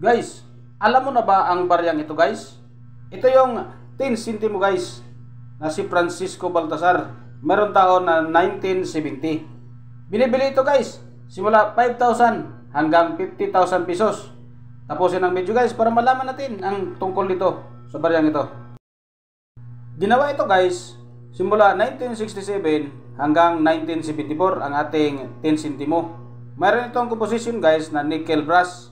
Guys, alam mo na ba ang baryang ito guys? Ito yung 10 centimo guys na si Francisco Baltasar. Meron taon na 1970. Binibili ito guys simula 5,000 hanggang 50,000 pesos. Tapusin ang video guys para malaman natin ang tungkol dito sa baryang ito. Ginawa ito guys simula 1967 hanggang 1974 ang ating 10 centimo. Mayroon itong composition guys na nickel brass.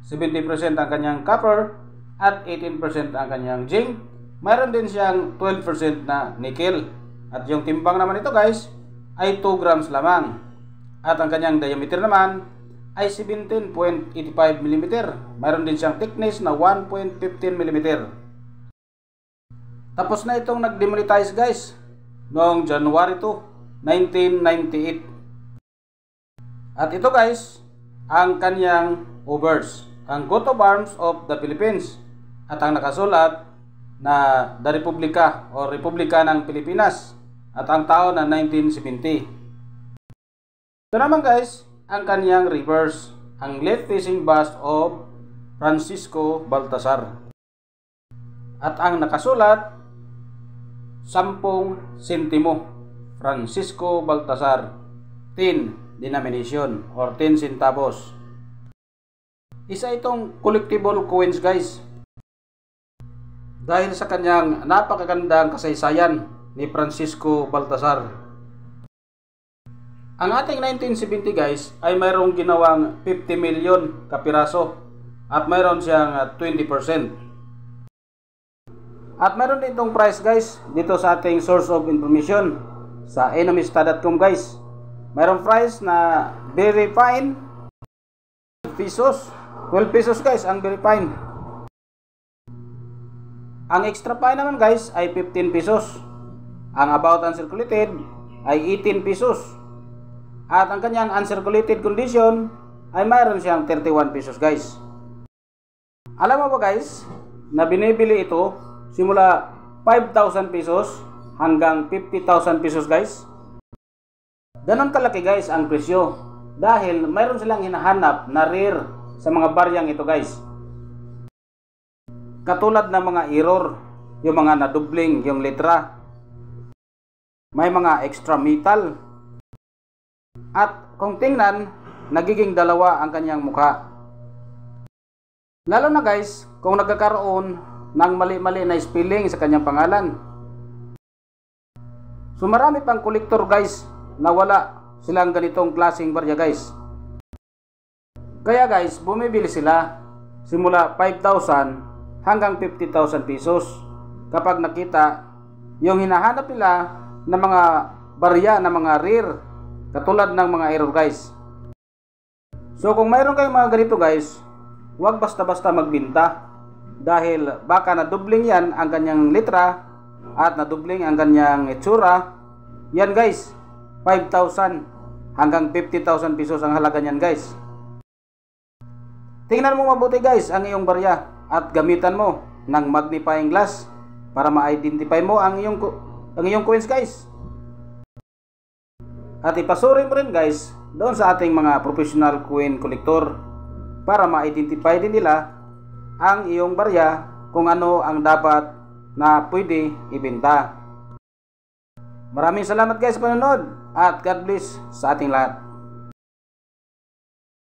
70% ang kanyang copper at 18% ang kanyang zinc. Mayroon din siyang 12% na nickel. At yung timbang naman ito guys ay 2 grams lamang. At ang kanyang diameter naman ay 17.85 mm. Mayroon din siyang thickness na 1.15 mm. Tapos na itong nag-demonetize guys noong January 2, 1998. At ito guys ang kanyang overs, ang coat of arms of the Philippines, at ang nakasulat na The Republica o Republika ng Pilipinas at ang taon na 1970. Ito naman guys ang kanyang reverse, ang left facing bust of Francisco Baltasar, at ang nakasulat 10 sentimo Francisco Baltasar 10 denomination or 10 centavos. Isa itong collectible coins guys dahil sa kanyang napakagandang kasaysayan ni Francisco Baltasar. Ang ating 1970 guys ay mayroong ginawang 50 million kapiraso at mayroon siyang 20%. At mayroon din itong price guys dito sa ating source of information sa enemista.com guys. Mayroong price na very fine pesos. 12 pesos guys ang very fine. Ang extra fine naman guys ay 15 pesos. Ang about uncirculated ay 18 pesos. At ang kanyang uncirculated condition ay mayroon siyang 31 pesos guys. Alam mo ba guys na binibili ito simula 5,000 pesos hanggang 50,000 pesos guys? Ganon kalaki guys ang presyo dahil mayroon silang hinahanap na rare sa mga baryang ito guys. Katulad ng mga error, yung mga nadubling yung letra, may mga extra metal, at kung tingnan nagiging dalawa ang kanyang mukha. Lalo na guys kung nagkakaroon ng mali-mali na spelling sa kanyang pangalan. So marami pang kolektor guys na wala silang ganitong klaseng barya guys. Kaya guys, bumibili sila simula 5,000 hanggang 50,000 pesos kapag nakita yung hinahanap nila na mga barya na mga rare katulad ng mga error guys. So kung mayroon kayong mga ganito guys, huwag basta-basta magbinta dahil baka nadubling yan ang kanyang letra at nadubling ang kanyang itsura. Yan guys, 5,000 hanggang 50,000 pesos ang halaga niyan guys. Tingnan mo mabuti guys ang iyong barya at gamitan mo ng magnifying glass para ma-identify mo ang iyong coins guys. At ipasuri mo rin guys doon sa ating mga professional coin collector para ma-identify din nila ang iyong barya kung ano ang dapat na pwede ibenta. Maraming salamat guys sa panonood at God bless sa ating lahat.